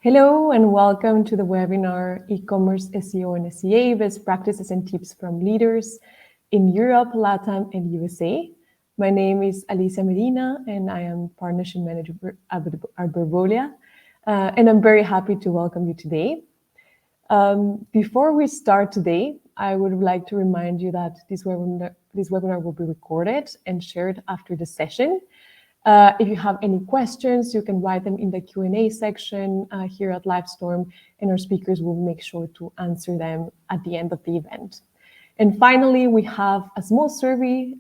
Hello and welcome to the webinar E-Commerce SEO and SEA, Best Practices and Tips from Leaders in Europe, LATAM and USA. My name is Alicia Medina and I am Partnership Manager at Verbolia. And I'm very happy to welcome you today. Before we start today, I would like to remind you that this webinar will be recorded and shared after the session. If you have any questions, you can write them in the Q&A section here at Livestorm, and our speakers will make sure to answer them at the end of the event. And finally, we have a small survey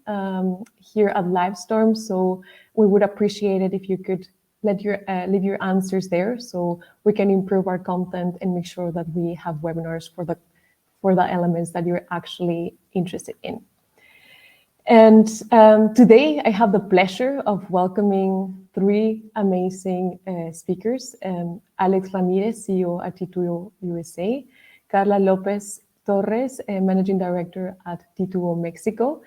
here at Livestorm, so we would appreciate it if you could leave your answers there, so we can improve our content and make sure that we have webinars for the elements that you're actually interested in. And today I have the pleasure of welcoming three amazing speakers, Alex Ramirez, CEO at T2O USA, Carla Lopez Torres, Managing Director at T2O Mexico,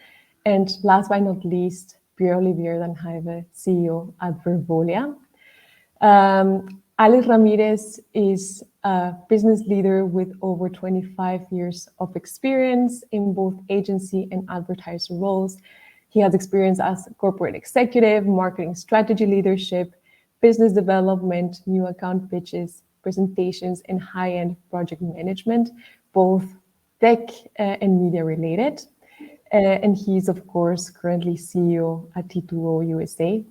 and last but not least, Pierre-Olivier Danjaive, CEO at Verbolia. Alex Ramirez is a business leader with over 25 years of experience in both agency and advertiser roles. He has experience as corporate executive, marketing strategy leadership, business development, new account pitches, presentations, and high-end project management, both tech and media related. And he's, of course, currently CEO at T2O USA.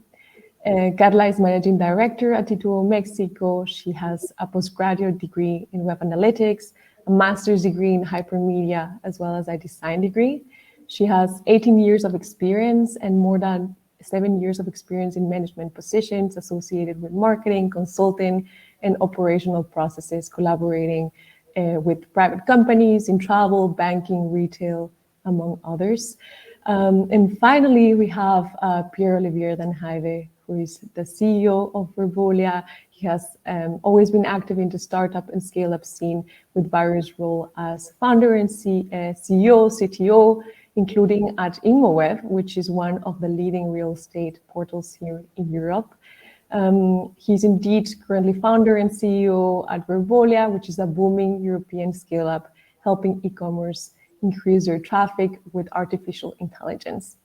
Carla is Managing Director at T2O Mexico. She has a postgraduate degree in web analytics, a master's degree in hypermedia, as well as a design degree. She has 18 years of experience and more than 7 years of experience in management positions associated with marketing, consulting, and operational processes, collaborating with private companies in travel, banking, retail, among others. And finally, we have Pierre-Olivier Danjaive, who is the CEO of Verbolia. He has always been active in the startup and scale-up scene with various roles as founder and CEO, CTO, including at InmoWeb, which is one of the leading real estate portals here in Europe. He's indeed currently founder and CEO at Verbolia, which is a booming European scale-up, helping e-commerce increase their traffic with artificial intelligence.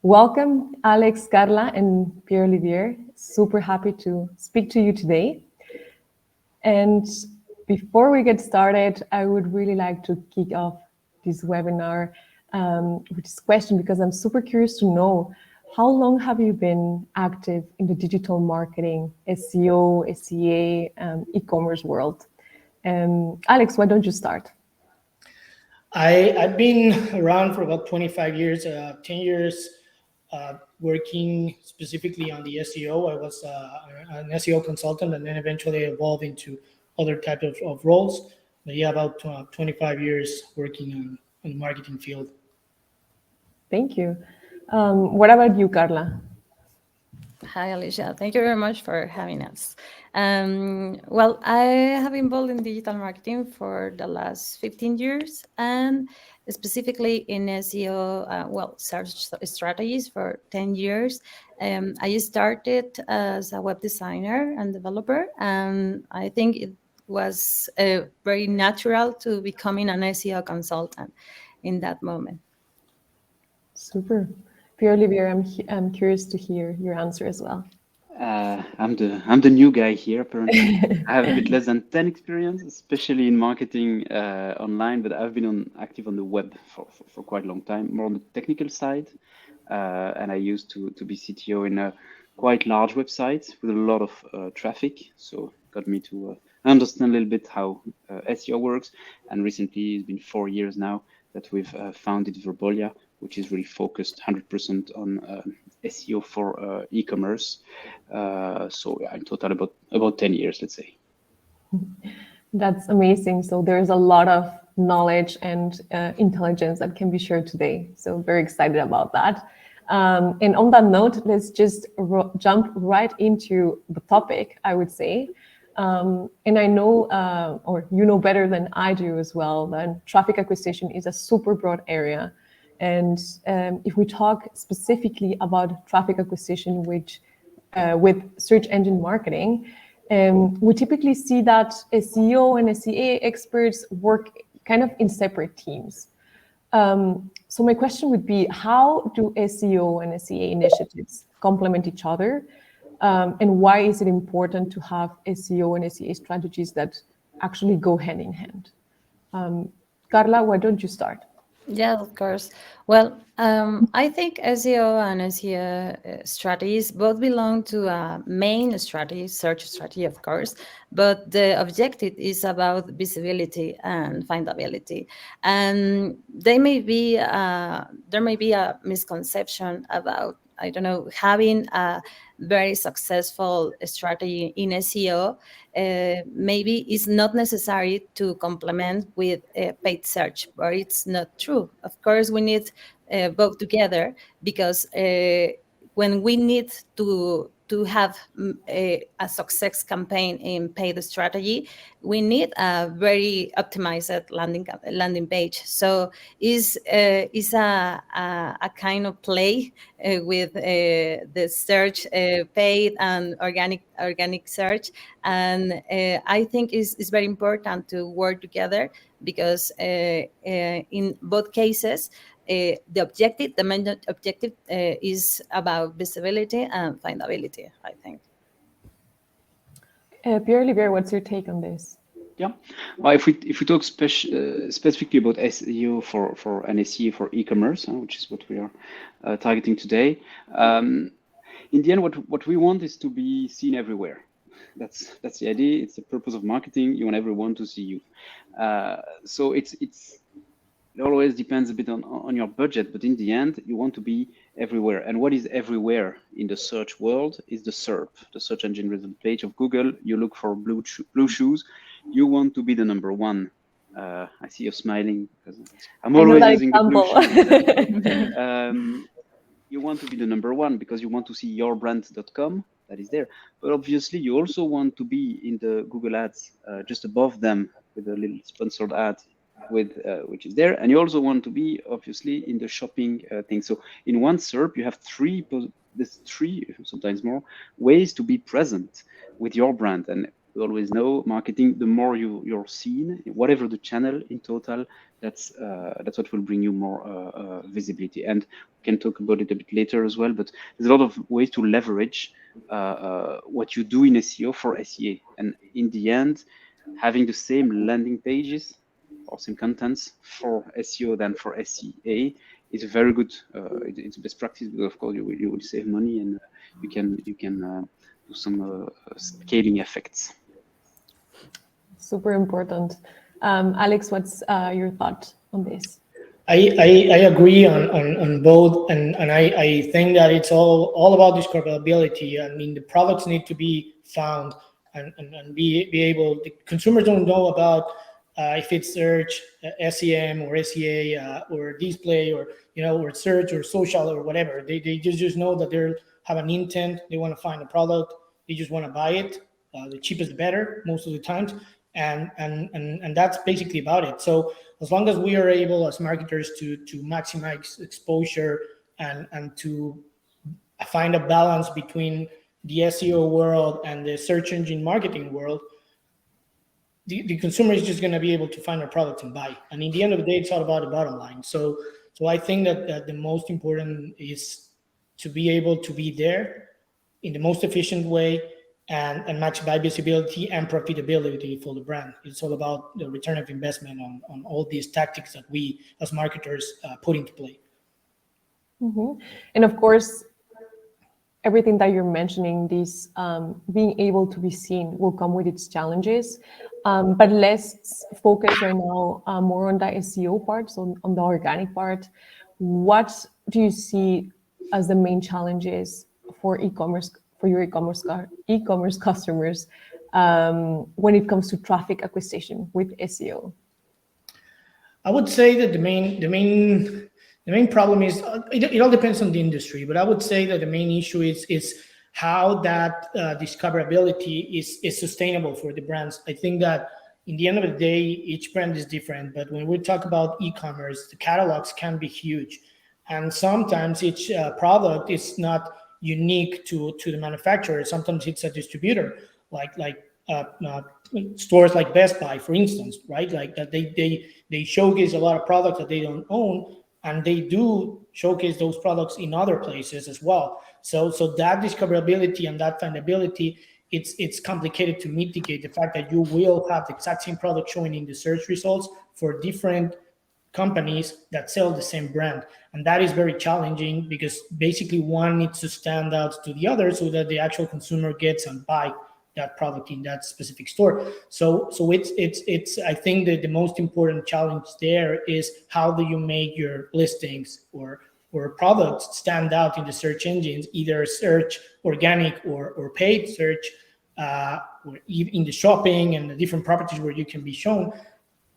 Welcome, Alex, Carla, and Pierre-Olivier. Super happy to speak to you today. And before we get started, I would really like to kick off this webinar with this question, because I'm super curious to know, how long have you been active in the digital marketing, SEO, SEA, e-commerce world? Alex, why don't you start? I've been around for about 25 years, 10 years working specifically on the SEO. I was an SEO consultant and then eventually evolved into other types of roles. But yeah, about 25 years working on the marketing field. Thank you. What about you, Carla? Hi, Alicia. Thank you very much for having us. Well, I have been involved in digital marketing for the last 15 years and specifically in SEO, search strategies for 10 years. I started as a web designer and developer, and I think it was very natural to becoming an SEO consultant in that moment. Super. Pierre-Olivier, I'm curious to hear your answer as well. I'm the new guy here, apparently. I have a bit less than 10 experience, especially in marketing online, but I've been active on the web for quite a long time, more on the technical side. And I used to be CTO in a quite large website with a lot of traffic. So it got me to understand a little bit how SEO works. And recently, it's been 4 years now that we've founded Verbolia, which is really focused 100% on SEO for e-commerce. So yeah, in total about 10 years, let's say. That's amazing. So there's a lot of knowledge and intelligence that can be shared today. So very excited about that. And on that note, let's just jump right into the topic, I would say. And I know, or you know better than I do as well, that traffic acquisition is a super broad area. And if we talk specifically about traffic acquisition, which with search engine marketing, We typically see that SEO and SEA experts work kind of in separate teams. So my question would be, how do SEO and SEA initiatives complement each other? And why is it important to have SEO and SEA strategies that actually go hand in hand? Carla, why don't you start? Yeah, of course. Well, I think SEO and SEA strategies both belong to a main strategy, search strategy, of course, but the objective is about visibility and findability. And there may be a misconception about, I don't know, having a very successful strategy in SEO maybe is not necessary to complement with paid search, but it's not true. Of course, we need both together, because when we need to have a success campaign in paid strategy, we need a very optimized landing page. So is a kind of play with the search, paid and organic search, and I think it's very important to work together, because in both cases, the main objective is about visibility and findability, I think. Pierre-Olivier, what's your take on this? Yeah, well, if we talk specifically about SEO for an SEA for e-commerce, which is what we are targeting today, in the end, what we want is to be seen everywhere. That's the idea. It's the purpose of marketing. You want everyone to see you. So it always depends a bit on your budget, but in the end, you want to be everywhere. And what is everywhere in the search world is the SERP, the search engine result page of Google. You look for blue shoes. You want to be the number one. I see you smiling because I'm always using the blue shoes. You want to be the number one because you want to see yourbrand.com. That is there. But obviously, you also want to be in the Google Ads just above them with a little sponsored ad, which is there. And you also want to be, obviously, in the shopping thing. So in one SERP, you have three, sometimes more, ways to be present with your brand. And we always know marketing, the more you're seen, whatever the channel in total, that's what will bring you more visibility. And we can talk about it a bit later as well, but there's a lot of ways to leverage what you do in SEO for SEA. And in the end, having the same landing pages or same contents for SEO than for SEA is a very good, it's best practice, because of course you will save money, and you can do some scaling effects. Super important. Alex, what's your thought on this? I agree on both, and I think that it's all about discoverability. I mean, the products need to be found and be able. The consumers don't know about if it's search, SEM or SEA or display, or or search or social or whatever. They just know that they have an intent. They want to find a product. They just want to buy it. The cheapest, the better, most of the times. And that's basically about it. So as long as we are able as marketers to maximize exposure and to find a balance between the SEO world and the search engine marketing world, the consumer is just going to be able to find our product and buy. And in the end of the day, it's all about the bottom line. So I think that the most important is to be able to be there in the most efficient way and maximize visibility and profitability for the brand. It's all about the return of investment on all these tactics that we as marketers put into play. Mm-hmm. And of course, everything that you're mentioning, this being able to be seen, will come with its challenges. But let's focus right now more on the SEO part, so on the organic part. What do you see as the main challenges for your e-commerce customers when it comes to traffic acquisition with SEO? I would say that the main problem is it all depends on the industry, but I would say that the main issue is how that discoverability is sustainable for the brands. I think that in the end of the day, each brand is different, but when we talk about e-commerce, the catalogs can be huge, and sometimes each product is not unique to the manufacturer. Sometimes it's a distributor, like stores like Best Buy, for instance, right? Like that they showcase a lot of products that they don't own, and they do showcase those products in other places as well. So that discoverability and that findability, it's complicated to mitigate the fact that you will have the exact same product showing in the search results for different companies that sell the same brand. And that is very challenging because basically one needs to stand out to the other so that the actual consumer gets and buy that product in that specific store. So it's I think that the most important challenge there is how do you make your listings or products stand out in the search engines, either search organic or paid search, or in the shopping and the different properties where you can be shown,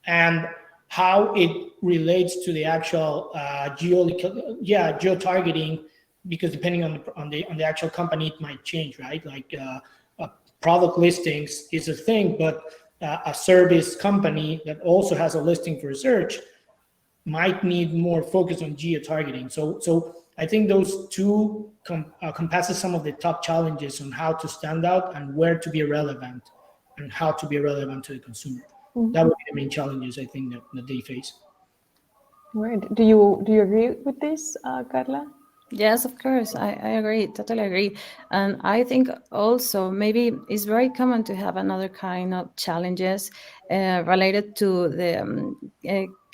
and how it relates to the actual geo-targeting, because depending on the actual company, it might change, right? Like product listings is a thing, but a service company that also has a listing for search might need more focus on geo-targeting. So I think those two compasses some of the top challenges on how to stand out and where to be relevant and how to be relevant to the consumer. That would be the main challenges I think that they face. Right. Do you agree with this, Carla? Yes, of course. I agree, totally agree. And I think also maybe it's very common to have another kind of challenges related to the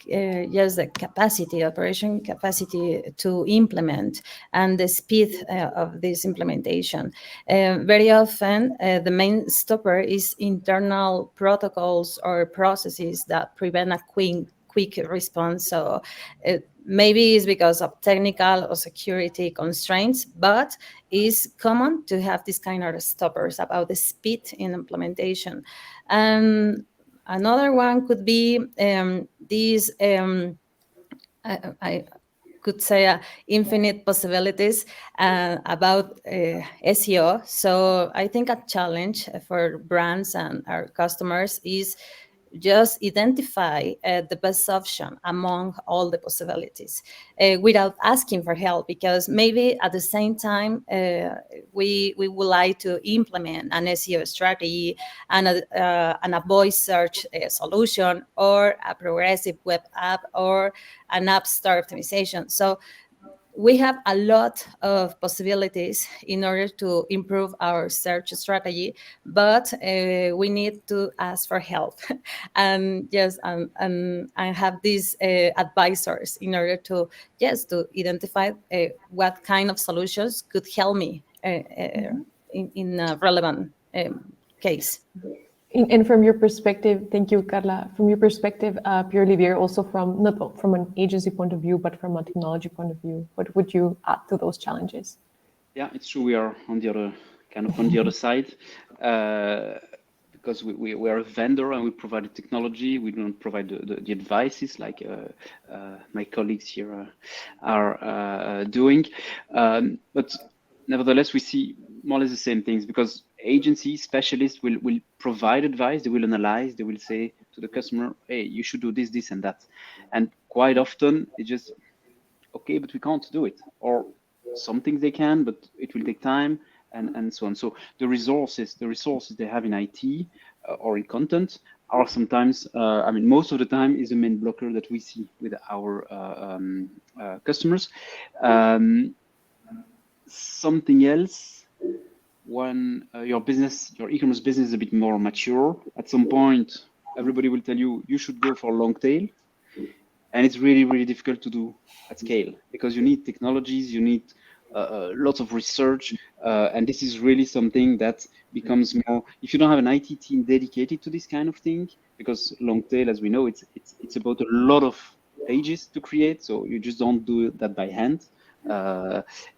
yes, the capacity, operation capacity to implement and the speed of this implementation. Very often, the main stopper is internal protocols or processes that prevent a quick response. So maybe it's because of technical or security constraints, but it's common to have this kind of stoppers about the speed in implementation. Another one could be these, I could say, infinite possibilities about SEO. So I think a challenge for brands and our customers is just identify the best option among all the possibilities without asking for help, because maybe at the same time we would like to implement an SEO strategy and a voice search solution or a progressive web app or an app store optimization. So we have a lot of possibilities in order to improve our search strategy, but we need to ask for help and yes, and have these advisors in order to to identify what kind of solutions could help me in a relevant case. And from your perspective, thank you, Carla. From your perspective, Pierre-Olivier, also from not from an agency point of view, but from a technology point of view, what would you add to those challenges? Yeah, it's true. We are on the other side, because we are a vendor and we provide the technology. We don't provide the advices like my colleagues here are doing. But nevertheless, we see more or less the same things, because agency specialists will provide advice, they will analyze, they will say to the customer, hey, you should do this, this, and that. And quite often it's just, okay, but we can't do it. Or some things they can, but it will take time, and so on. So the resources they have in IT or in content are sometimes, I mean, most of the time is the main blocker that we see with our customers. Something else, when your e-commerce business is a bit more mature, at some point, everybody will tell you, you should go for long tail. And it's really, really difficult to do at scale, because you need technologies, you need lots of research. And this is really something that becomes more, if you don't have an IT team dedicated to this kind of thing, because long tail, as we know, it's about a lot of pages to create. So you just don't do that by hand.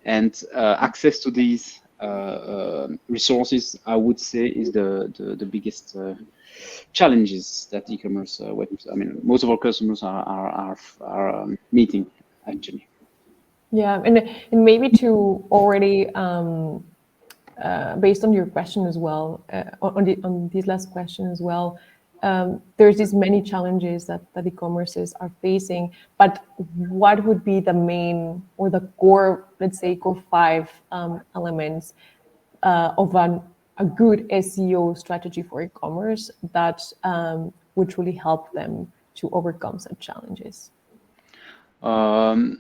And access to these resources, I would say, is the biggest challenges that e-commerce I mean, most of our customers are meeting, actually. Yeah, and maybe to already based on your question as well, on this last question as well, there's these many challenges that e-commerces are facing, but what would be the main or the core, let's say, core 5 elements of a a good SEO strategy for e-commerce that would truly help them to overcome such challenges? 5,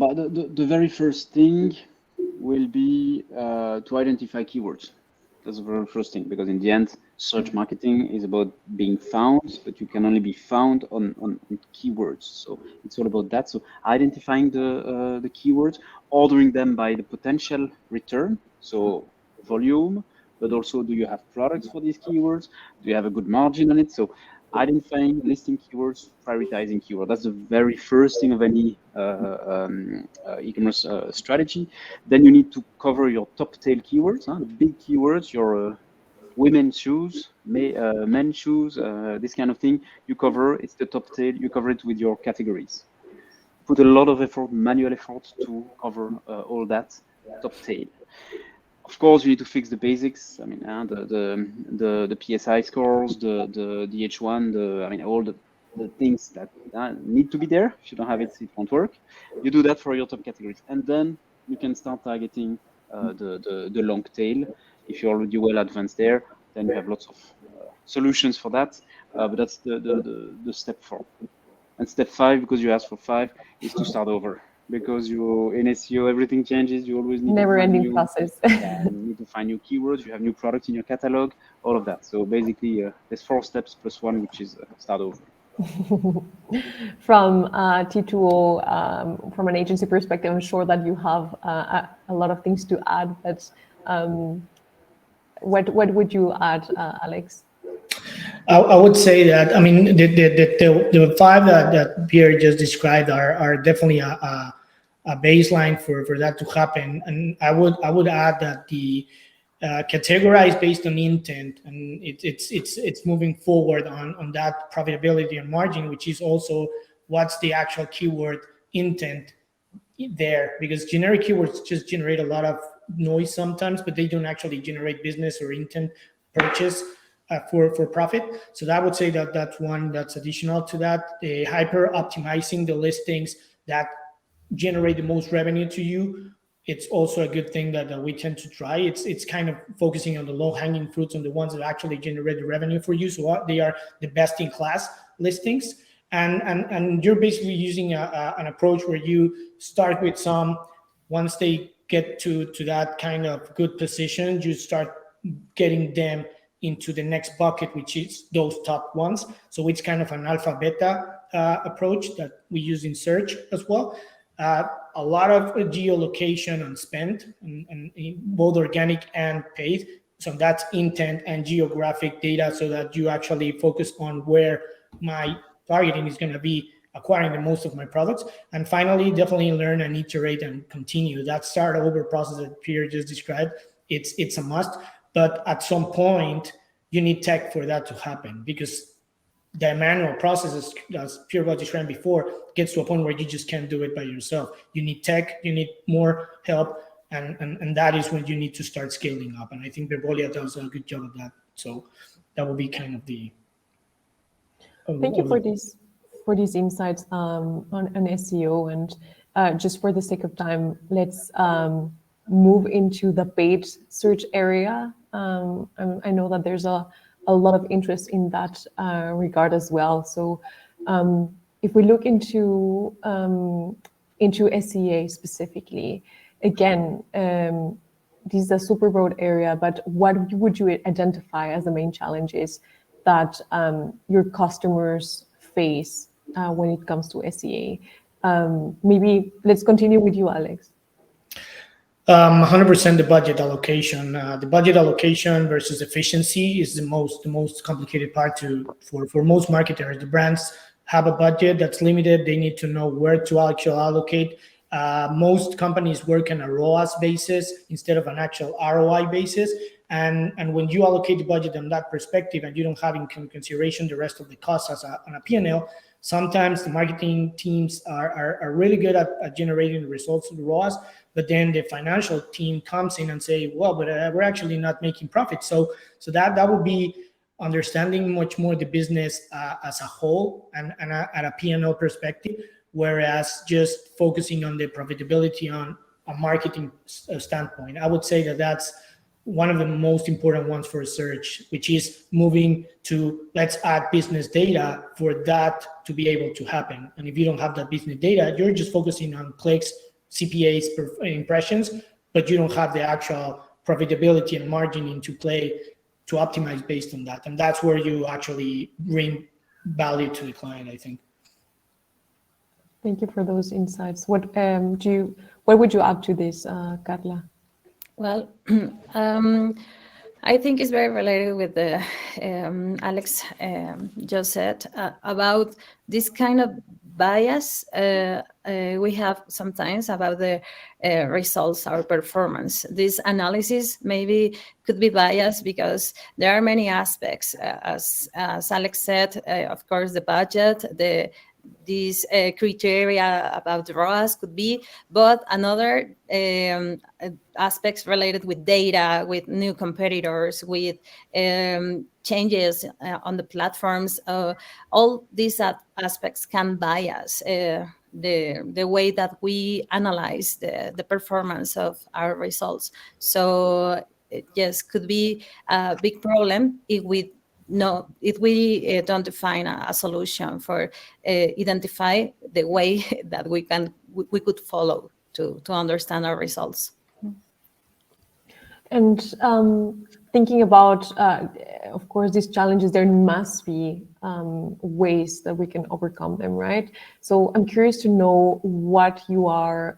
but the very first thing will be to identify keywords. That's the very first thing, because in the end, search marketing is about being found, but you can only be found on keywords. So it's all about that. So identifying the keywords, ordering them by the potential return, so volume, but also do you have products for these keywords? Do you have a good margin on it? So identifying, listing keywords, prioritizing keywords. That's the very first thing of any e-commerce strategy. Then you need to cover your top tail keywords, the big keywords, your women's shoes, men's shoes, this kind of thing. You cover, it's the top tail, you cover it with your categories. Put a lot of effort, manual effort to cover all that top tail. Of course, you need to fix the basics. I mean, the PSI scores, the H1, all the things that need to be there. If you don't have it, it won't work. You do that for your top categories, and then you can start targeting the long tail. If you're already well advanced there, then you have lots of solutions for that. But that's the step 4. And step 5, because you asked for 5, is to start over. Because in SEO, everything changes. You always need never-ending process. You need to find new keywords. You have new products in your catalog, all of that. So basically, there's 4 steps plus 1, which is start over. From T2O, from an agency perspective, I'm sure that you have a lot of things to add. But what would you add, Alex? I would say that, I mean, the 5 that Pierre just described are definitely a baseline for that to happen. And I would add that the categorize based on intent, and it's moving forward on that profitability and margin, which is also what's the actual keyword intent there, because generic keywords just generate a lot of noise sometimes, but they don't actually generate business or intent purchase for profit. So I would say that that's one that's additional to that. The hyper optimizing the listings that generate the most revenue to you, it's also a good thing that we tend to try. It's kind of focusing on the low hanging fruits, on the ones that actually generate the revenue for you. So they are the best in class listings. And you're basically using an approach where you start with some, once they get to that kind of good position, you start getting them into the next bucket, which is those top ones. So it's kind of an alpha beta approach that we use in search as well. A lot of geolocation and spend, and both organic and paid. So that's intent and geographic data, so that you actually focus on where my targeting is going to be acquiring the most of my products. And finally, definitely learn and iterate and continue. That start over process that Pierre just described, it's a must. But at some point, you need tech for that to happen, because the manual processes, as Pierre was describing before, gets to a point where you just can't do it by yourself. You need tech, you need more help, and that is when you need to start scaling up. And I think Bergolia does a good job of that. So that will be kind of the... Thank you for these insights on SEO. And just for the sake of time, let's move into the paid search area. I know that there's a lot of interest in that regard as well. So if we look into SEA specifically, again, this is a super broad area, but what would you identify as the main challenges that your customers face when it comes to SEA? Maybe let's continue with you, Alex. 100% the budget allocation. The budget allocation versus efficiency is the most complicated part for most marketers. The brands have a budget that's limited. They need to know where to actually allocate. Most companies work on a ROAS basis instead of an actual ROI basis. And when you allocate the budget on that perspective, and you don't have in consideration the rest of the costs on a P&L, sometimes the marketing teams are really good at generating the results of the ROAS, but then the financial team comes in and say, well, but we're actually not making profit. So that would be understanding much more the business as a whole and at a P&L perspective, whereas just focusing on the profitability on a marketing standpoint. I would say that that's one of the most important ones for search, which is moving to let's add business data for that to be able to happen. And if you don't have that business data, you're just focusing on clicks, CPAs, impressions, but you don't have the actual profitability and margin into play to optimize based on that. And that's where you actually bring value to the client, I think. Thank you for those insights. What would you add to this, Carla? Well, I think it's very related with the Alex just said about this kind of bias we have sometimes about the results, our performance. This analysis maybe could be biased because there are many aspects, as Alex said, of course, the budget, these criteria about the ROAS could be, but another aspects related with data, with new competitors, with changes on the platforms, all these aspects can bias the way that we analyze the performance of our results. So yes, could be a big problem if we don't define a solution for identify the way that we could follow to understand our results. And thinking about, of course, these challenges, there must be ways that we can overcome them, right? So I'm curious to know what you are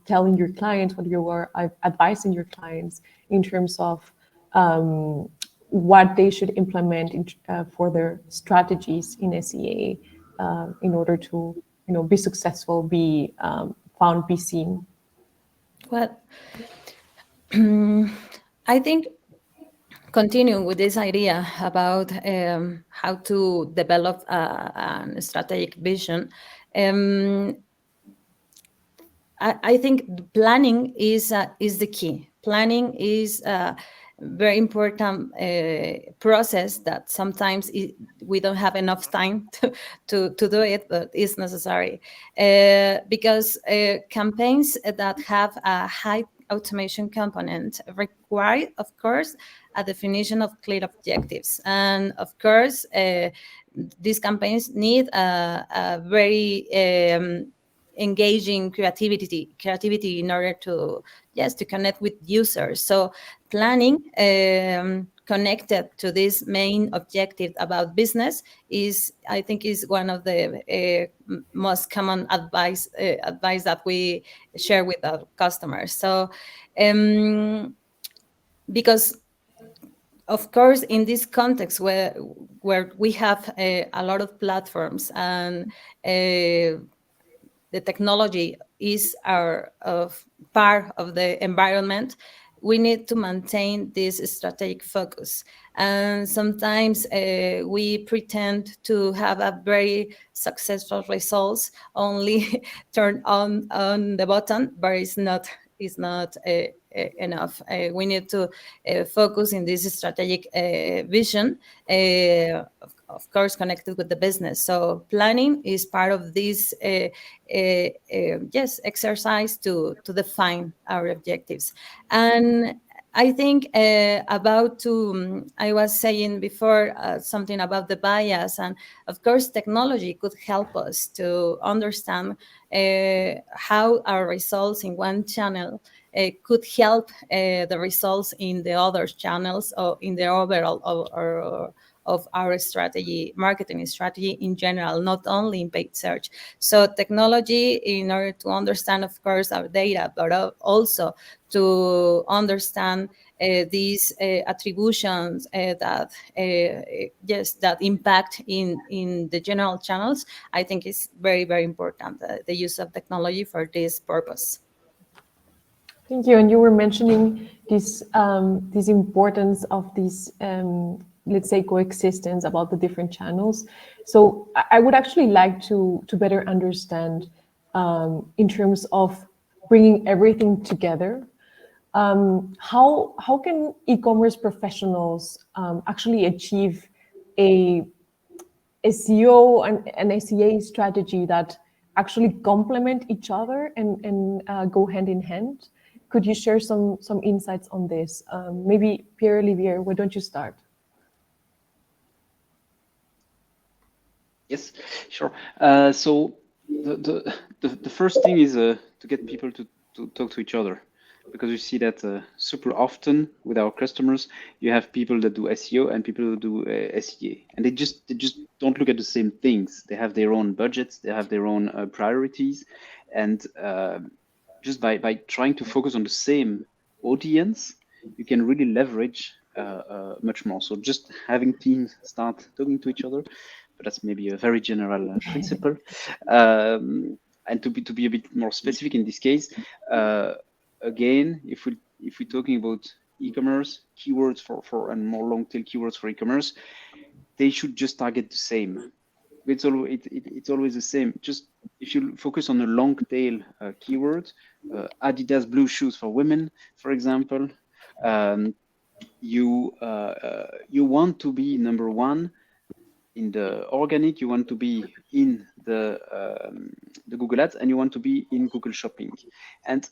telling your clients, what you are advising your clients in terms of what they should implement for their strategies in SEA in order to, be successful, be found, be seen. Well, I think continuing with this idea about how to develop a strategic vision, I think planning is the key. Planning is a very important process that sometimes we don't have enough time to do it, but it's necessary because campaigns that have a high automation component require, of course, a definition of clear objectives. And of course, these campaigns need a very engaging creativity in order to connect with users. So planning connected to this main objective about business I think is one of the most common advice that we share with our customers. So because of course, in this context where we have a lot of platforms and the technology is part of the environment, we need to maintain this strategic focus. And sometimes we pretend to have a very successful results, only turn on the button, but it's not enough. We need to focus in this strategic vision, of course, connected with the business. So planning is part of this exercise to define our objectives. And I think I was saying before something about the bias, and of course, technology could help us to understand how our results in one channel could help the results in the other channels or in the overall of our marketing strategy in general, not only in paid search. So technology, in order to understand, of course, our data, but also to understand these attributions that impact in the general channels, I think is very, very important, the use of technology for this purpose. Thank you. And you were mentioning this importance of this, let's say, coexistence about the different channels. So I would actually like to better understand in terms of bringing everything together. How can e-commerce professionals actually achieve a SEO and SEA strategy that actually complement each other and go hand in hand. Could you share some insights on this? Maybe Pierre-Olivier, why don't you start? Yes, sure. So the first thing is to get people to talk to each other, because we see that super often with our customers, you have people that do SEO and people who do SEA, and they just don't look at the same things. They have their own budgets, they have their own priorities, and just by trying to focus on the same audience, you can really leverage much more. So just having teams start talking to each other, but that's maybe a very general principle. And to be a bit more specific in this case, again, if we're talking about e-commerce keywords for and more long tail keywords for e-commerce, they should just target the same. It's always the same. Just if you focus on a long tail keyword, Adidas blue shoes for women, for example, you want to be number one in the organic, you want to be in the Google Ads, and you want to be in Google Shopping. And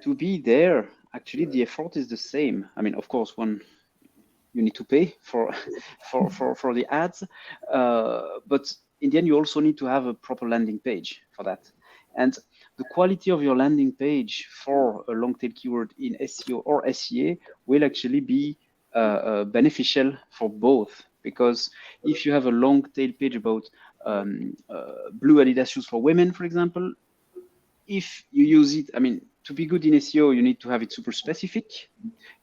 to be there, actually, the effort is the same. I mean, of course, you need to pay for the ads, but in the end, you also need to have a proper landing page for that. And the quality of your landing page for a long tail keyword in SEO or SEA will actually be beneficial for both. Because if you have a long tail page about blue Adidas shoes for women, for example, if you use it, I mean, to be good in SEO, you need to have it super specific.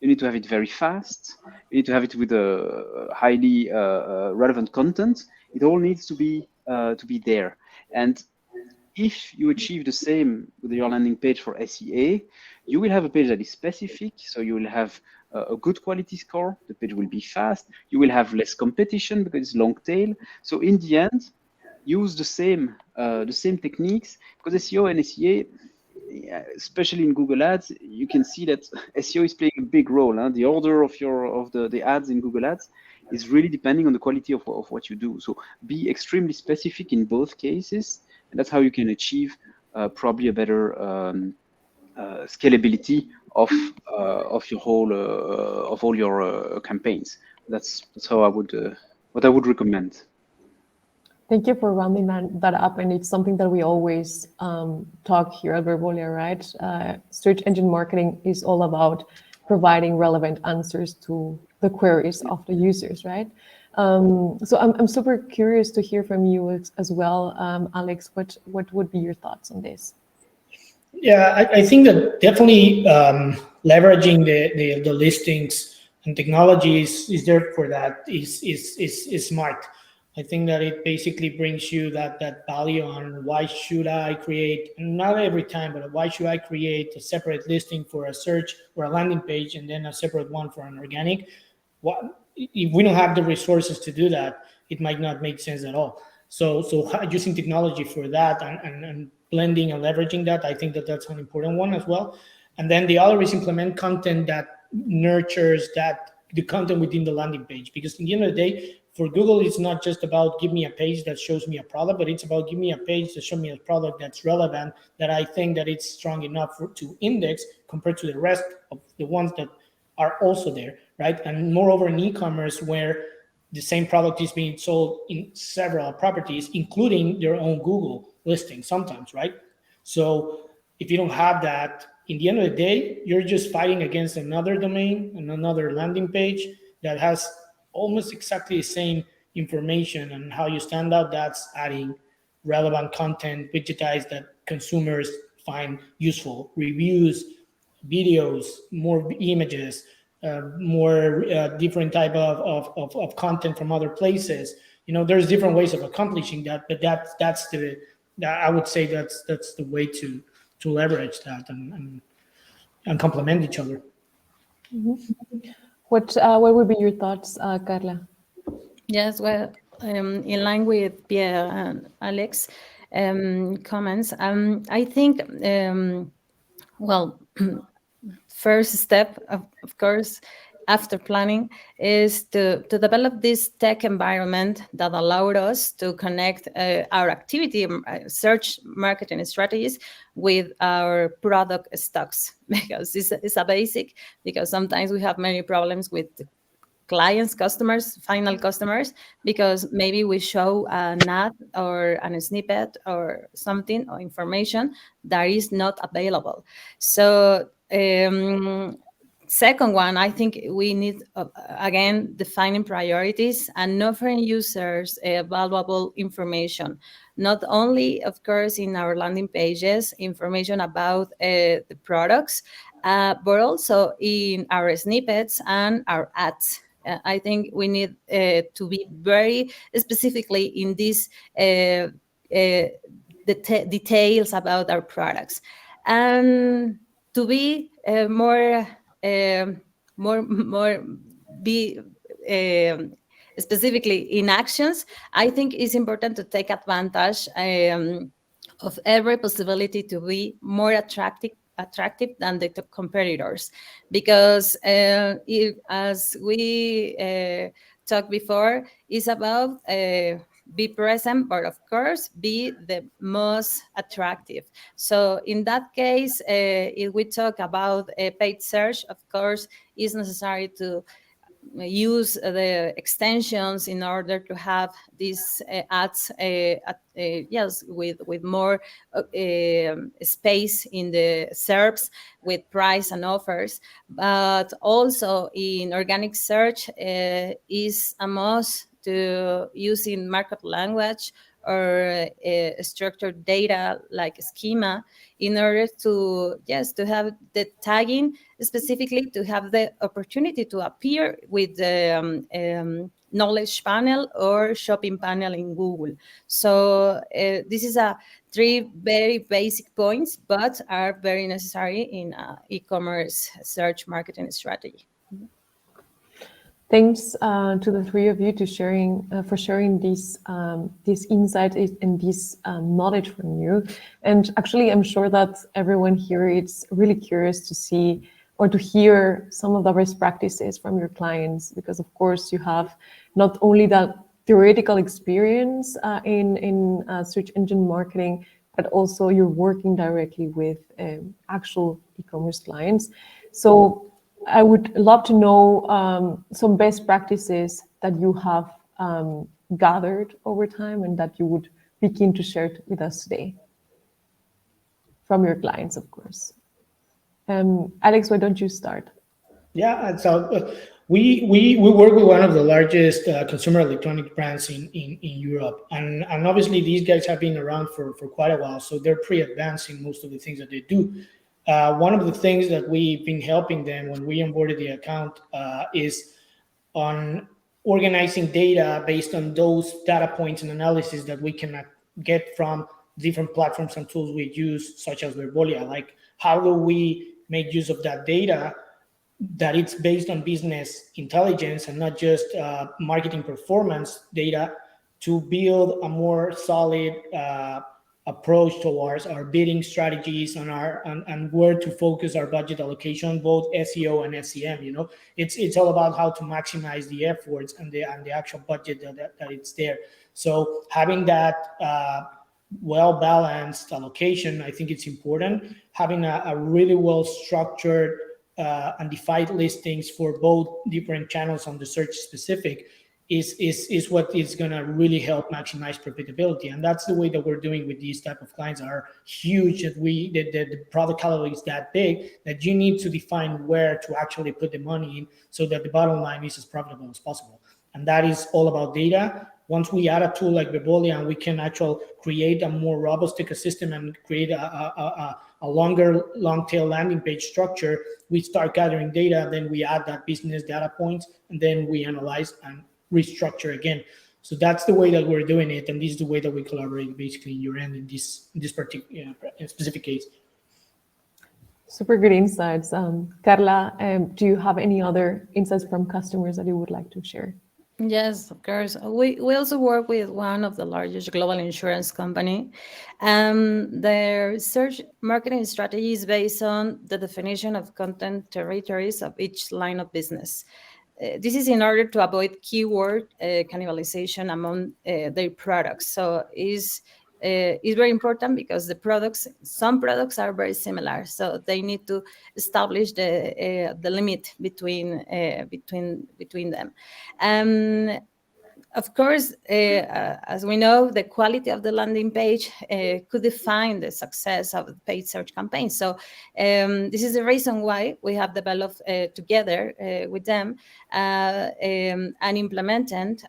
You need to have it very fast. You need to have it with a highly relevant content. It all needs to be there. And if you achieve the same with your landing page for SEA, you will have a page that is specific. So you will have a good quality score. The page will be fast. You will have less competition because it's long tail. So in the end, use the same techniques, because SEO and SEA, especially in Google Ads, you can see that SEO is playing a big role. Huh? The order of the ads in Google Ads is really depending on the quality of what you do. So be extremely specific in both cases, and that's how you can achieve probably a better scalability of your whole of all your campaigns. That's how I would what I would recommend. Thank you for rounding that up. And it's something that we always talk here at Verbolia, right? Search engine marketing is all about providing relevant answers to the queries of the users, right? So I'm super curious to hear from you as well, Alex. What would be your thoughts on this? Yeah, I think that definitely leveraging the listings and technologies is there for that is smart. I think that it basically brings you that value on why should I create, not every time, but why should I create a separate listing for a search or a landing page and then a separate one for an organic? If we don't have the resources to do that, it might not make sense at all. So using technology for that and blending and leveraging that, I think that that's an important one as well. And then the other is implement content that nurtures the content within the landing page, because in the end of the day, for Google, it's not just about give me a page that shows me a product, but it's about give me a page that shows me a product that's relevant, that I think that it's strong enough to index compared to the rest of the ones that are also there, right? And moreover, in e-commerce, where the same product is being sold in several properties, including their own Google listing sometimes, right? So if you don't have that, in the end of the day, you're just fighting against another domain and another landing page that has almost exactly the same information, and how you stand out. That's adding relevant content, widgetized, that consumers find useful, reviews, videos, more images, more different type of content from other places. You know, there's different ways of accomplishing that, but that's I would say that's the way to leverage that and complement each other. Mm-hmm. What would be your thoughts, Carla? Yes, well, in line with Pierre and Alex comments, I think, well, first step, of course, after planning is to develop this tech environment that allowed us to connect our activity, search marketing strategies with our product stocks, because it's a basic, because sometimes we have many problems with clients, customers, final customers, because maybe we show an ad or a snippet or something or information that is not available. So second one, I think we need, again, defining priorities and offering users valuable information, not only, of course, in our landing pages, information about the products, but also in our snippets and our ads. I think we need to be very specifically in these details about our products, and to be more be specifically in actions. I think it's important to take advantage of every possibility to be more attractive than the competitors, because as we talked before, it's about be present, but of course be the most attractive. So in that case, if we talk about paid search, of course it's necessary to use the extensions in order to have these ads yes, with more space in the SERPs, with price and offers. But also in organic search is a must to using markup language or structured data like schema, in order to, yes, to have the tagging, specifically to have the opportunity to appear with the knowledge panel or shopping panel in Google. So this is a three very basic points, but are very necessary in e-commerce search marketing strategy. Thanks to the three of you for sharing these insights and this knowledge from you. And actually, I'm sure that everyone here is really curious to see or to hear some of the best practices from your clients, because of course you have not only that theoretical experience in search engine marketing, but also you're working directly with actual e-commerce clients. So I would love to know some best practices that you have gathered over time and that you would be keen to share with us today from your clients, of course. Alex, why don't you start? Yeah, so we work with one of the largest consumer electronic brands in Europe, and obviously these guys have been around for quite a while, so they're pretty advanced in most of the things that they do. One of the things that we've been helping them when we onboarded the account is on organizing data based on those data points and analysis that we can get from different platforms and tools we use, such as Verbolia. Like, how do we make use of that data that it's based on business intelligence and not just marketing performance data, to build a more solid approach towards our bidding strategies and where to focus our budget allocation, both SEO and SEM. You know, it's all about how to maximize the efforts and the actual budget that it's there. So having that well balanced allocation, I think it's important. Having a really well structured and defined listings for both different channels on the search specific is what is going to really help maximize profitability. And that's the way that we're doing with these type of clients that are huge, that the product catalog is that big that you need to define where to actually put the money in so that the bottom line is as profitable as possible. And that is all about data. Once we add a tool like Verbolia, and we can actually create a more robust ecosystem and create a longer long tail landing page structure, we start gathering data, then we add that business data points, and then we analyze and restructure again. So that's the way that we're doing it, and this is the way that we collaborate basically in your end in this particular specific case. Super good insights. Carla, do you have any other insights from customers that you would like to share? Yes, of course. We also work with one of the largest global insurance company. Their search marketing strategy is based on the definition of content territories of each line of business. This is in order to avoid keyword cannibalization among their products. So is very important because some products are very similar, so they need to establish the limit between them. Of course, as we know, the quality of the landing page could define the success of the paid search campaign. So this is the reason why we have developed together with them and implemented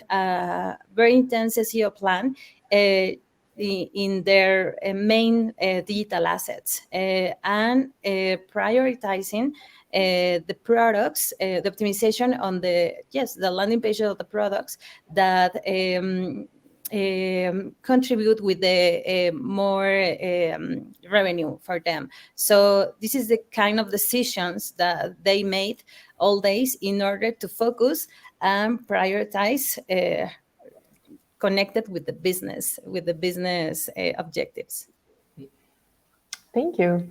a very intense SEO plan in their main digital assets and prioritizing the products, the optimization on the landing page of the products that contribute with the more revenue for them. So this is the kind of decisions that they made all days in order to focus and prioritize connected with the business objectives. Thank you.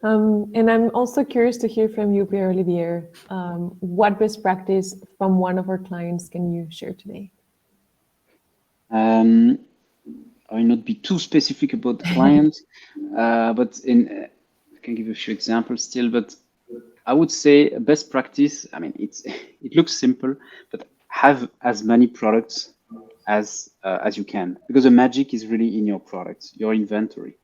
And I'm also curious to hear from you, Pierre-Olivier. What best practice from one of our clients can you share today? I will not be too specific about the client, but I can give you a few examples still. But I would say a best practice. I mean, it looks simple, but have as many products as you can, because the magic is really in your products, your inventory.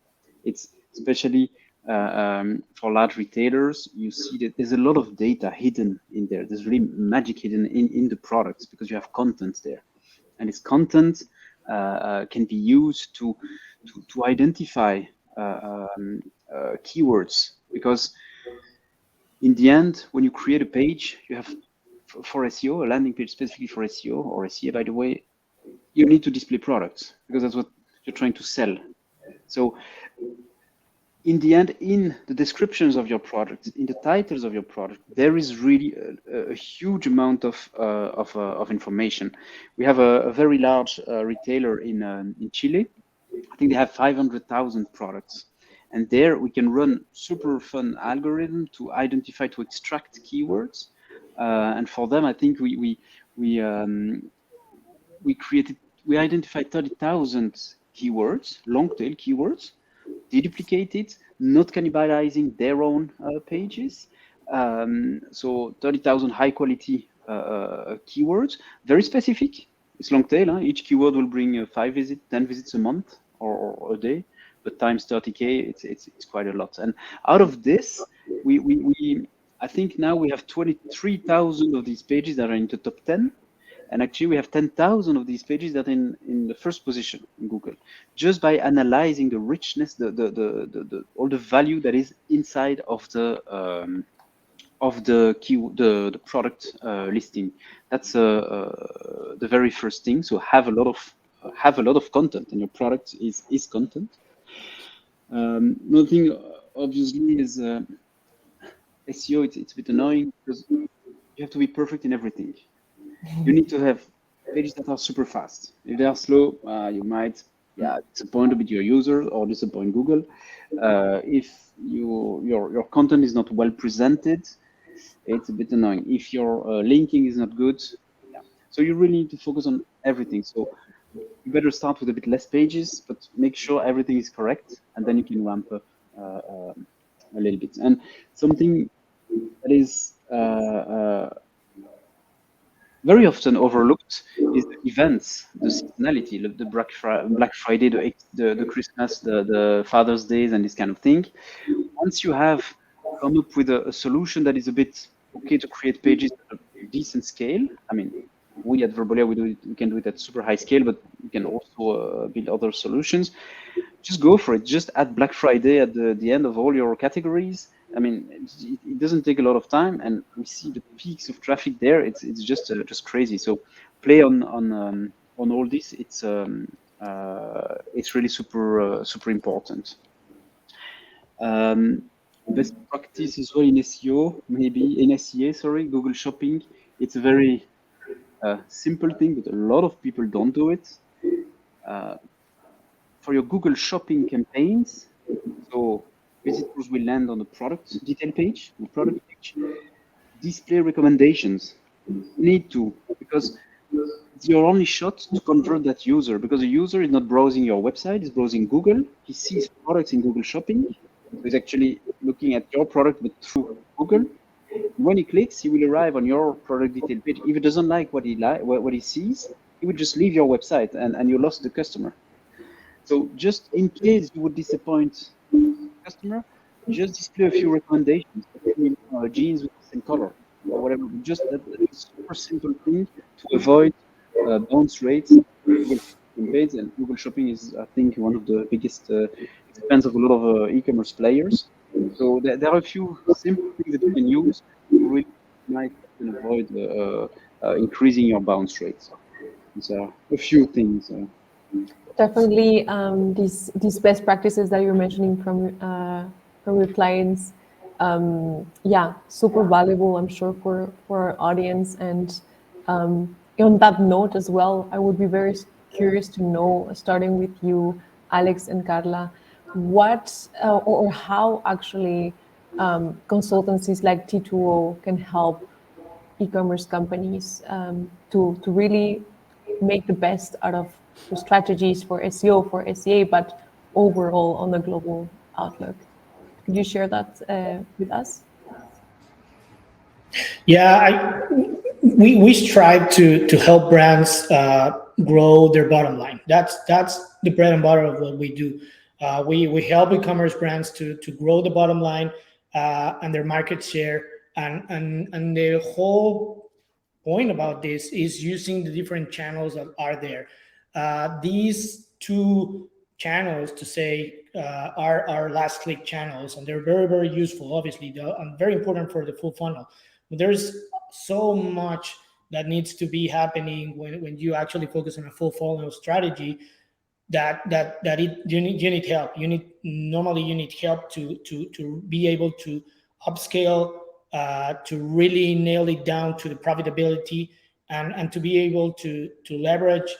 It's especially for large retailers, you see that there's a lot of data hidden in there. There's really magic hidden in the products because you have content there, and this content can be used to identify keywords, because in the end, when you create a page, you have for SEO, a landing page specifically for SEO or SEA, by the way, you need to display products because that's what you're trying to sell. So in the end, in the descriptions of your product, in the titles of your product, there is really a huge amount of information. We have a very large retailer in Chile. I think they have 500,000 products, and there we can run super fun algorithm to identify, to extract keywords. And for them, I think we identified 30,000 keywords, long tail keywords, deduplicated, not cannibalizing their own pages. So 30,000 high quality keywords, very specific. It's long tail. Huh? Each keyword will bring 5 visits, 10 visits a month or a day, but times 30K, it's quite a lot. And out of this, I think now we have 23,000 of these pages that are in the top 10. And actually, we have 10,000 of these pages that are in the first position in Google, just by analyzing the richness, all the value that is inside of the product listing. That's the very first thing. So have a lot of content, and your product is content. Another thing, obviously, is SEO. It's a bit annoying because you have to be perfect in everything. You need to have pages that are super fast. If they are slow, you might disappoint a bit your users or disappoint Google. If your content is not well presented, it's a bit annoying. If your linking is not good, so you really need to focus on everything. So you better start with a bit less pages, but make sure everything is correct, and then you can ramp up a little bit. And something that is very often overlooked is the events, the seasonality, the Black Friday, the Christmas, the Father's Days, and this kind of thing. Once you have come up with a solution that is a bit okay to create pages at a decent scale, I mean, we at Verbolia, we can do it at super high scale, but we can also build other solutions. Just go for it. Just add Black Friday at the end of all your categories. I mean, it doesn't take a lot of time, and we see the peaks of traffic there. It's just crazy. So play on all this. It's really super important. Best practice as well in SEO, maybe in SEA. Sorry, Google Shopping. It's a very simple thing, but a lot of people don't do it. For your Google Shopping campaigns, so visitors will land on the product detail page, the product page, display recommendations. You need to, because it's your only shot to convert that user, because the user is not browsing your website, he's browsing Google. He sees products in Google Shopping. So he's actually looking at your product, but through Google. When he clicks, he will arrive on your product detail page. If he doesn't like what he sees, he will just leave your website, and you lost the customer. So just in case you would disappoint the customer, just display a few recommendations, jeans with the same color or whatever. Just that super simple thing to avoid bounce rates. Google campaigns, and Google Shopping is, I think, one of the biggest expense of a lot of e-commerce players. So there are a few simple things that you can use to really might avoid increasing your bounce rates. These are a few things. Definitely, these best practices that you're mentioning from your clients, yeah, super valuable, I'm sure, for our audience. And on that note as well, I would be very curious to know, starting with you, Alex and Carla, what or how actually consultancies like T2O can help e-commerce companies to really make the best out of the strategies for SEO, for SEA, but overall on a global outlook. Could you share that with us? Yeah, we strive to help brands grow their bottom line. That's the bread and butter of what we do. We help e-commerce brands to grow the bottom line and their market share, and the whole point about this is using the different channels that are there. These two channels, to say, are our last click channels, and they're very, very useful, obviously, and very important for the full funnel. But there's so much that needs to be happening when you actually focus on a full funnel strategy, you need help. You need help to be able to upscale, to really nail it down to the profitability, and to be able to leverage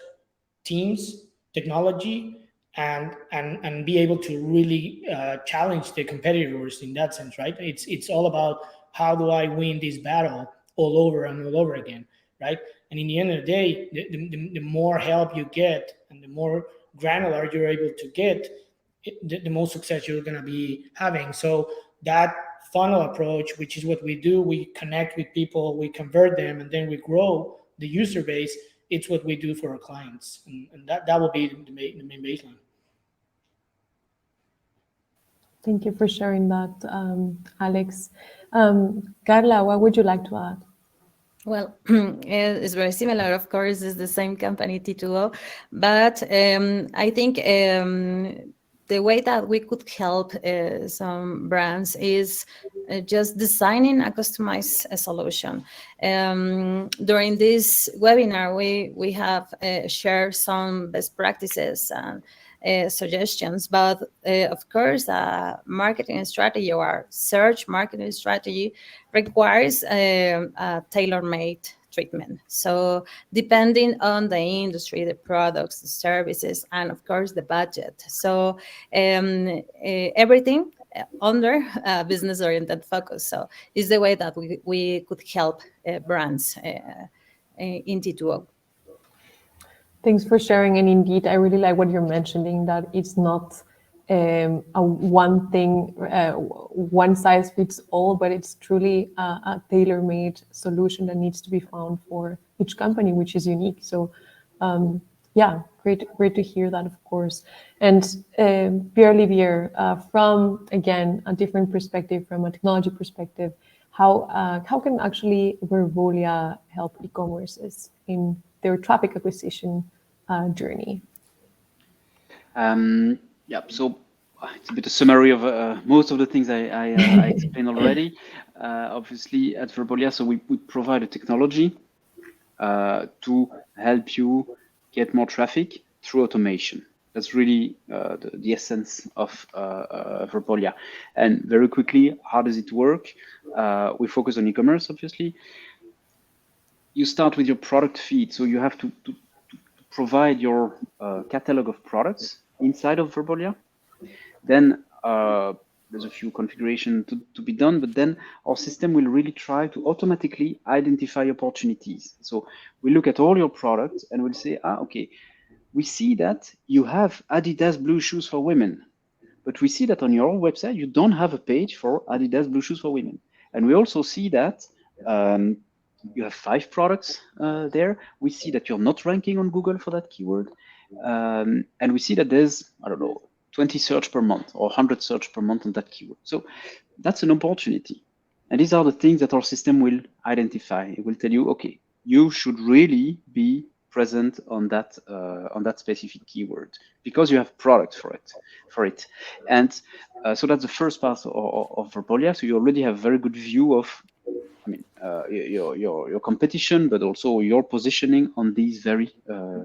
teams, technology, and be able to really challenge the competitors in that sense, right? It's all about, how do I win this battle all over and all over again, right? And in the end of the day, the more help you get and the more granular you're able to get, the more success you're going to be having. So that funnel approach, which is what we do, we connect with people, we convert them, and then we grow the user base. It's what we do for our clients, and that will be the main baseline. Thank you for sharing that, Alex. Carla, what would you like to add? Well, it's very similar. Of course, it's the same company, T2O, but I think the way that we could help some brands is just designing a customized solution. During this webinar, we have shared some best practices and suggestions, but of course, a marketing strategy or search marketing strategy requires a tailor-made treatment. So depending on the industry, the products, the services, and of course the budget. So everything under business-oriented focus. So is the way that we could help brands in T2O. Thanks for sharing. And indeed, I really like what you're mentioning, that it's not a one thing, one size fits all, but it's truly a tailor-made solution that needs to be found for each company, which is unique. So yeah, great to hear that, of course. And Pierre-Olivier, from, again, a different perspective, from a technology perspective, how can actually Verbolia help e-commerces in their traffic acquisition journey? Yeah, so it's a bit of summary of most of the things I explained already. Obviously, at Verbolia, so we provide a technology to help you get more traffic through automation. That's really the essence of Verbolia. And very quickly, how does it work? We focus on e-commerce, obviously. you start with your product feed. So you have to provide your catalog of products inside of Verbolia. Then there's a few configuration to be done, but then our system will really try to automatically identify opportunities. So we look at all your products and we'll say, okay, we see that you have Adidas blue shoes for women, but we see that on your website, you don't have a page for Adidas blue shoes for women. And we also see that you have 5 products there. We see that you're not ranking on Google for that keyword. And we see that there's, I don't know, 20 search per month or 100 search per month on that keyword. So that's an opportunity. And these are the things that our system will identify. It will tell you, okay, you should really be present on that specific keyword because you have product for it. And so that's the first part of Verbolia. So you already have a very good view of, I mean, your competition, but also your positioning on these very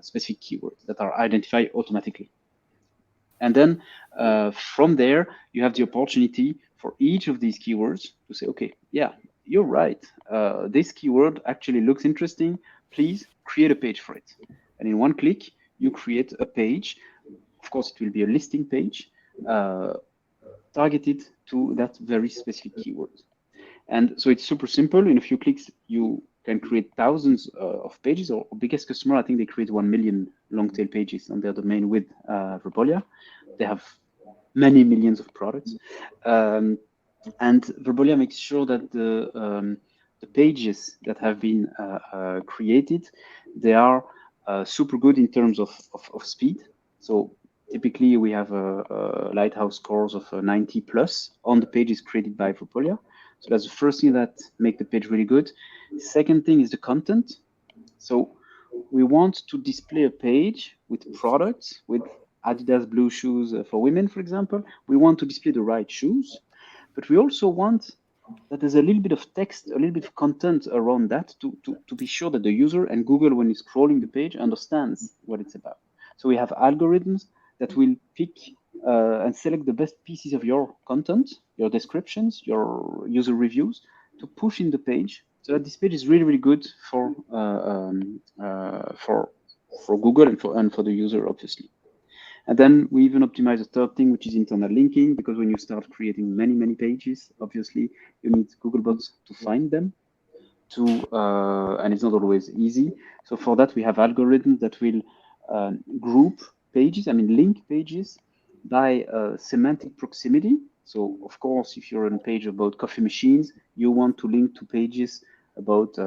specific keywords that are identified automatically. And then from there, you have the opportunity for each of these keywords to say, okay, yeah, you're right. This keyword actually looks interesting. Please create a page for it. And in one click, you create a page. Of course, it will be a listing page targeted to that very specific keyword. And so it's super simple. In a few clicks, you can create thousands of pages. Our biggest customer, I think they create 1 million long tail pages on their domain with Verbolia. They have many millions of products. And Verbolia makes sure that the pages that have been created, they are super good in terms of speed. So typically we have a lighthouse scores of 90 plus on the pages created by Verbolia. So that's the first thing that make the page really good. The second thing is the content. So we want to display a page with products, with Adidas blue shoes for women, for example. We want to display the right shoes, but we also want that there's a little bit of text, a little bit of content around that to be sure that the user and Google, when he's scrolling the page, understands what it's about. So we have algorithms that will pick and select the best pieces of your content, your descriptions, your user reviews, to push in the page, so that this page is really, really good for Google and for the user, obviously. And then we even optimize a third thing, which is internal linking, because when you start creating many, many pages, obviously you need Googlebots to find them, and it's not always easy. So for that, we have algorithms that will group pages, link pages by semantic proximity. So of course, if you're on a page about coffee machines, you want to link to pages about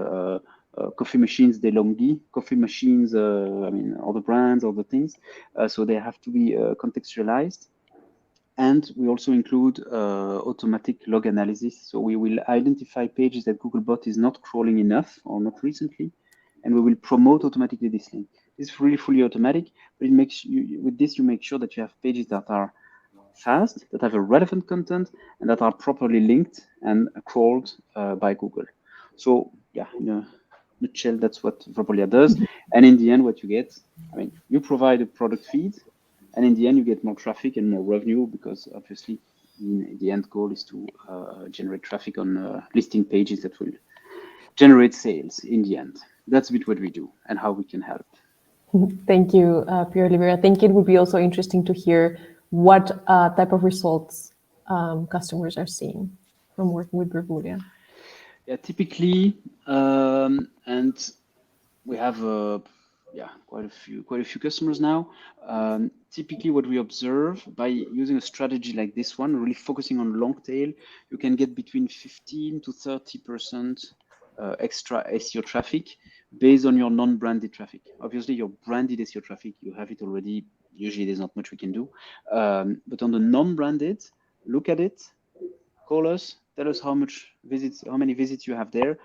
coffee machines DeLonghi, coffee machines, all the brands, all the things. So they have to be contextualized. And we also include automatic log analysis. So we will identify pages that Googlebot is not crawling enough or not recently, and we will promote automatically this link. It's really fully automatic, but it makes with this you make sure that you have pages that are fast, that have a relevant content, and that are properly linked and crawled by Google. So yeah, in a nutshell, that's what Verbolia does. And in the end, what you get, you provide a product feed, and in the end, you get more traffic and more revenue, because obviously the end goal is to generate traffic on listing pages that will generate sales in the end. That's a bit what we do and how we can help. Thank you, Pierre-Olivier. I think it would be also interesting to hear what type of results customers are seeing from working with Verbolia. Yeah, typically, and we have quite a few customers now. Typically, what we observe by using a strategy like this one, really focusing on long tail, you can get between 15 to 30% extra SEO traffic based on your non-branded traffic. Obviously, your branded SEO traffic, you have it already. Usually, there's not much we can do. But on the non-branded, look at it, call us, tell us how many visits you have there.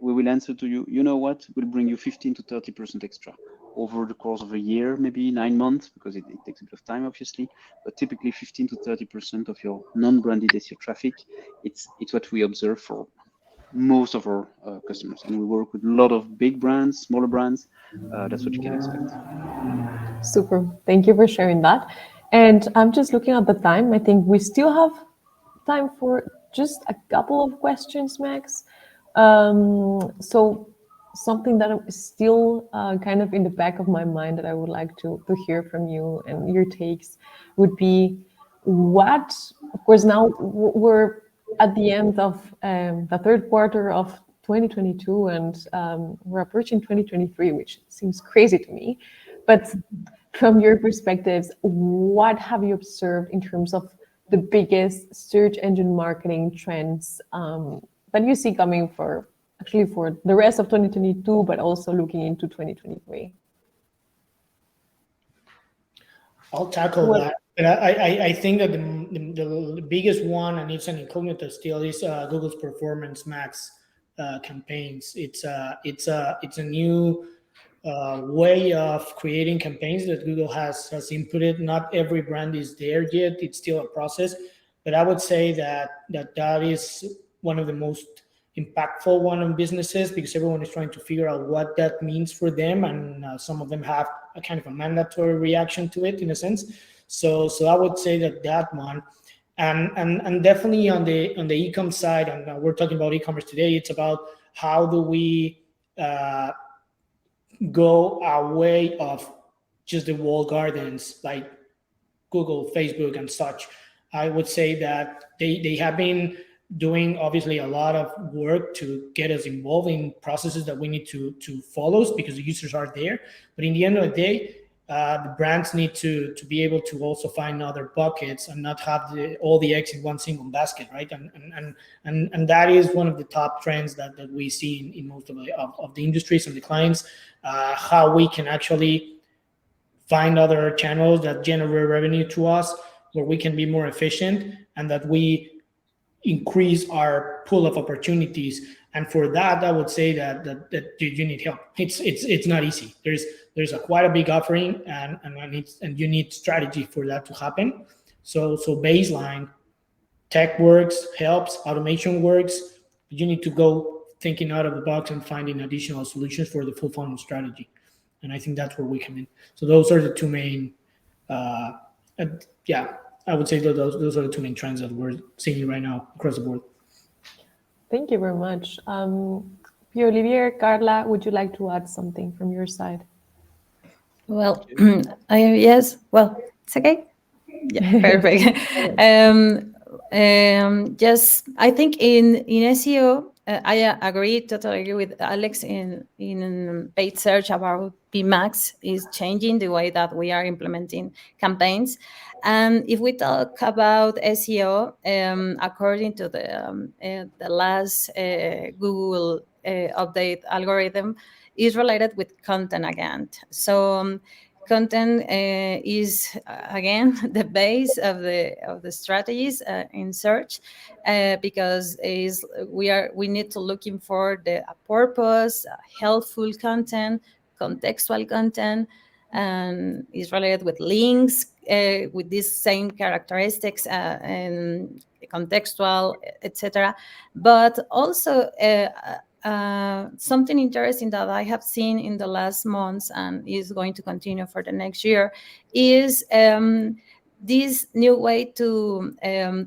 We will answer to you. You know what? We'll bring you 15 to 30% extra over the course of a year, maybe 9 months, because it takes a bit of time, obviously. But typically, 15 to 30% of your non-branded SEO traffic. It's what we observe for most of our customers, and we work with a lot of big brands, smaller brands. That's what you can expect. Super. Thank you for sharing that. And I'm just looking at the time. I think we still have time for just a couple of questions, Max. So something that is still kind of in the back of my mind that I would like to hear from you and your takes would be what, of course, now we're at the end of the third quarter of 2022 and we're approaching 2023, which seems crazy to me. But from your perspectives, what have you observed in terms of the biggest search engine marketing trends that you see coming for the rest of 2022, but also looking into 2023? I'll tackle that. But I think that the biggest one, and it's an incógnita still, is Google's Performance Max campaigns. It's a new way of creating campaigns that Google has inputted. Not every brand is there yet. It's still a process, but I would say that is one of the most impactful one on businesses, because everyone is trying to figure out what that means for them, and some of them have a kind of a mandatory reaction to it in a sense. So I would say that one, and definitely on the e-com side, and we're talking about e-commerce today. It's about how do we go away of just the walled gardens like Google, Facebook, and such. I would say that they have been doing obviously a lot of work to get us involved in processes that we need to follow because the users are there. But in the end of the day, the brands need to be able to also find other buckets and not have all the eggs in one single basket, right? And that is one of the top trends that we see in most of the industries and the clients, how we can actually find other channels that generate revenue to us, where we can be more efficient and that we increase our pool of opportunities. And for that, I would say that you need help. It's not easy. There's quite a big offering, and you need strategy for that to happen. So baseline, tech works, helps, automation works. You need to go thinking out of the box and finding additional solutions for the full funnel strategy. And I think that's where we come in. So those are the two main, I would say those are the two main trends that we're seeing right now across the board. Thank you very much. Pierre-Olivier, Carla, would you like to add something from your side? Well, yes. Well, it's okay. Yeah, perfect. Just I think in SEO, I totally agree with Alex in paid search about PMax is changing the way that we are implementing campaigns. And if we talk about SEO, according to the last Google update algorithm, is related with content again. So content is again the base of the strategies in search, because we need to looking for the purpose, helpful content, contextual content, and is related with links with these same characteristics and contextual, etc. But also something interesting that I have seen in the last months and is going to continue for the next year is this new way to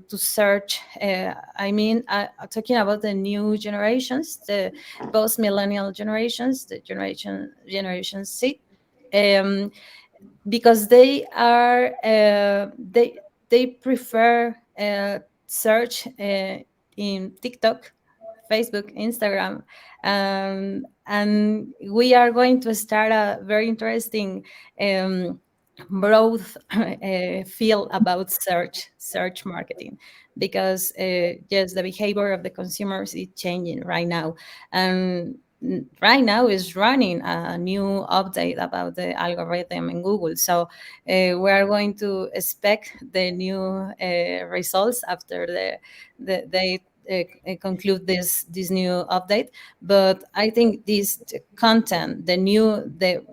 search. I'm talking about the new generations, the post-millennial generations, the Generation Z, because they are they prefer search in TikTok, Facebook, Instagram, and we are going to start a very interesting broad field about search marketing, because yes, the behavior of the consumers is changing right now, and right now is running a new update about the algorithm in Google. So we are going to expect the new results after they conclude this new update. But I think this content, the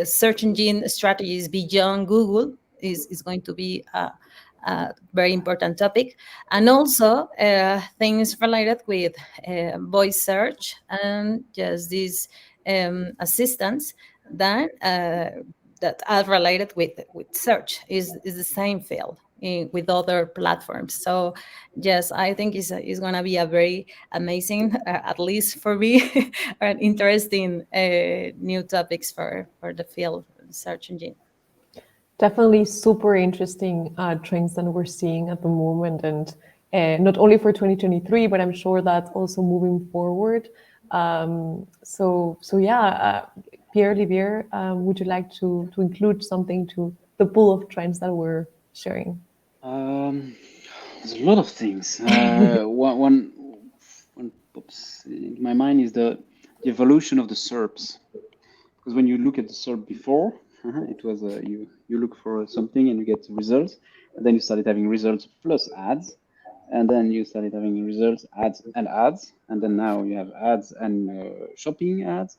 search engine strategies beyond Google is going to be a very important topic, and also things related with voice search and just these assistants that are related with search is the same field. with other platforms. So yes, I think it's going to be a very amazing, at least for me, and interesting new topics for the field search engine. Definitely super interesting trends that we're seeing at the moment, and not only for 2023, but I'm sure that also moving forward. So yeah, Pierre-Olivier, would you like to include something to the pool of trends that we're sharing? There's a lot of things. One pops in my mind is the evolution of the SERPs. Because when you look at the SERP before, it was you look for something and you get results, and then you started having results plus ads, and then you started having results, ads, and then now you have ads and shopping ads,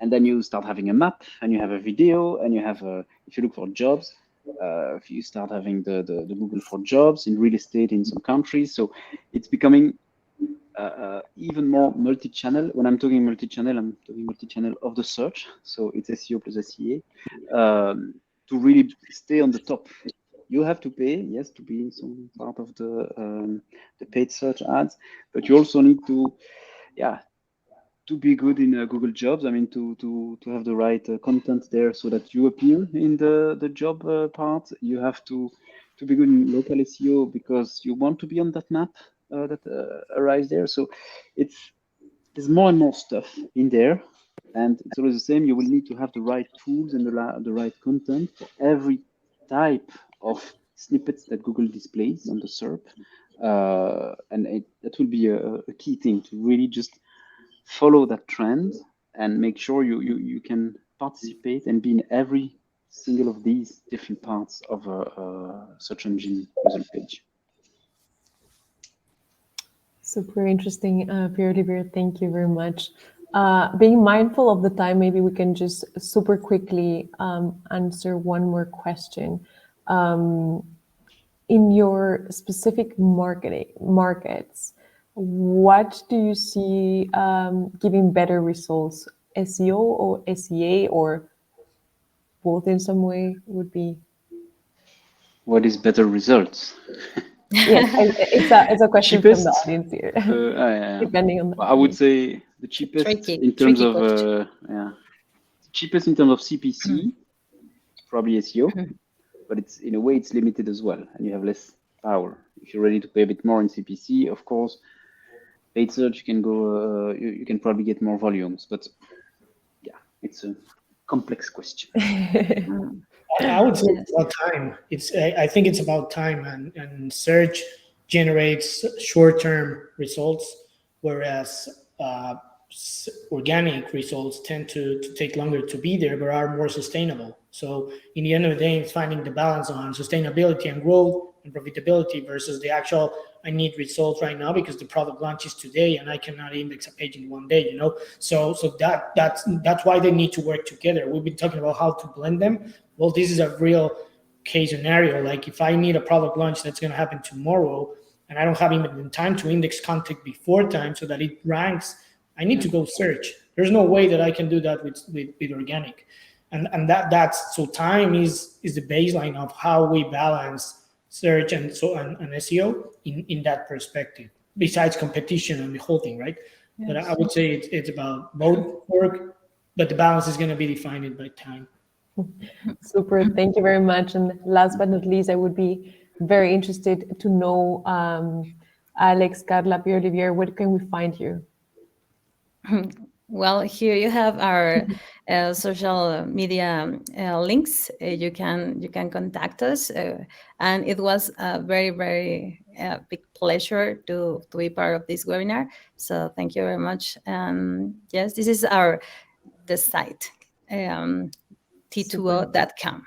and then you start having a map, and you have a video, and you have if you look for jobs, if you start having the Google for jobs in real estate in some countries. So it's becoming even more multi-channel. When I'm talking multi-channel, I'm talking multi-channel of the search. So it's SEO plus SEA. To really stay on the top, you have to pay, yes, to be in some part of the paid search ads, but you also need to, yeah, to be good in Google Jobs. I mean, to have the right content there so that you appear in the job part. You have to be good in local SEO because you want to be on that map that arrives there. So there's more and more stuff in there, and it's always the same. You will need to have the right tools and the right content for every type of snippets that Google displays on the SERP, and that will be a key thing to really just follow that trend and make sure you can participate and be in every single of these different parts of a search engine result page. Super interesting, Pierre-Olivier. Thank you very much. Being mindful of the time, maybe we can just super quickly answer one more question. In your specific markets, what do you see giving better results, SEO or SEA, or both in some way would be? What is better results? Yes, it's a question from the audience here. Yeah. Depending on I would say the cheapest in terms of cheapest in terms of CPC, probably SEO, but it's in a way it's limited as well, and you have less power. If you're ready to pay a bit more in CPC, of course, paid search you can go, you can probably get more volumes, but yeah, it's a complex question. I would say it's about time. I think it's about time, and search generates short-term results, whereas organic results tend to take longer to be there, but are more sustainable. So in the end of the day, it's finding the balance on sustainability and growth and profitability versus the actual, I need results right now because the product launches today and I cannot index a page in one day, So that's why they need to work together. We've been talking about how to blend them. Well, this is a real case scenario. Like if I need a product launch that's going to happen tomorrow and I don't have even time to index content before time so that it ranks, I need to go search. There's no way that I can do that with organic. And that's so time is the baseline of how we balance search and SEO in that perspective, besides competition and the whole thing, right? Yes. But I would say it's about both work, but the balance is going to be defined by time. Super, thank you very much. And last but not least, I would be very interested to know, Alex, Carla, Pierre-Olivier, where can we find you? Well, here you have our social media links. You can contact us, and it was a very, very big pleasure to be part of this webinar. So thank you very much. Yes, this is the site, t2o.com.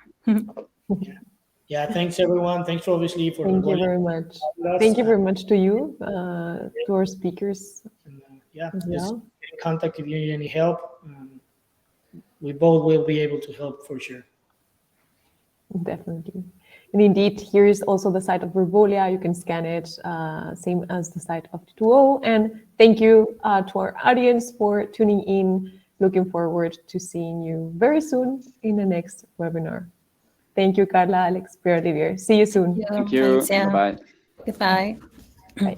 Yeah, thanks everyone. Thanks obviously for. Thank you very much. Thank you very much to you, to our speakers. Yeah, just get in contact if you need any help. We both will be able to help for sure. Definitely. And indeed, here is also the site of Verbolia. You can scan it, same as the site of T2O. And thank you to our audience for tuning in. Looking forward to seeing you very soon in the next webinar. Thank you, Carla, Alex, for Olivier. See you soon. Thank you. Alicia. Bye-bye. Goodbye. Bye.